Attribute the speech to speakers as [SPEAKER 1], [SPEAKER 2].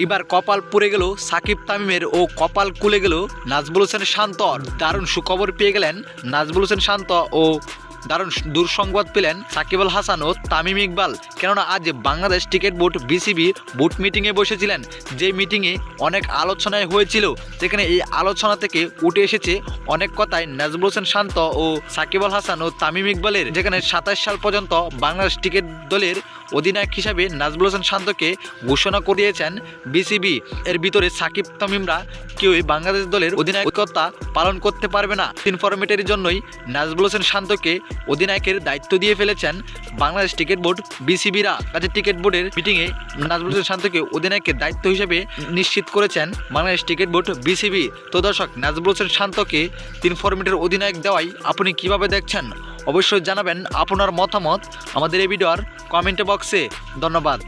[SPEAKER 1] এবার কপাল পুড়ে গেল সাকিব তামিমের ও কপাল খুলে গেল নাজমুল হোসেন শান্তর। দারুণ সুখবর পেয়ে গেলেন নাজমুল হোসেন শান্ত ও দারুণ দুঃসংবাদ পেলেন সাকিব আল হাসান ও তামিম ইকবাল। কেননা আজ Bangladesh cricket board BCB board মিটিংয়ে বসেছিলেন, যে মিটিংয়ে অনেক আলোচনায় হয়েছিল। সেখানে এই আলোচনা থেকে উঠে এসেছে অনেক কথাই নাজমুল হোসেন শান্ত ও সাকিব আল হাসান ও তামিম ইকবালের, যেখানে 27 সাল পর্যন্ত বাংলাদেশ ক্রিকেট দলের অধিনায়ক হিসাবে নাজমুল হোসেন শান্তকে ঘোষণা করে দিয়েছেন বিসিবি। এর ভিতরে সাকিব তামিমরা কেউই বাংলাদেশ দলের অধিনায়কত্ব পালন করতে পারবে না। 3 ফরম্যাটের জন্যই নাজমুল হোসেন শান্তকে অধিনায়কের দায়িত্ব দিয়ে ফেলেছেন বাংলাদেশ ক্রিকেট বোর্ড বিসিবিরা। কাজে ক্রিকেট বোর্ডের মিটিংয়ে নাজমুল হোসেন শান্তকে অধিনায়কের দায়িত্ব হিসেবে নিশ্চিত করেছেন বাংলাদেশ ক্রিকেট বোর্ড বিসিবি। তো দর্শক, নাজমুল হোসেন শান্তকে 3 ফরম্যাটের অধিনায়ক দেওয়াই আপনি কিভাবে দেখছেন অবশ্যই জানাবেন আপনার মতামত আমাদের এই ভিডিওর কমেন্ট বক্সে। ধন্যবাদ।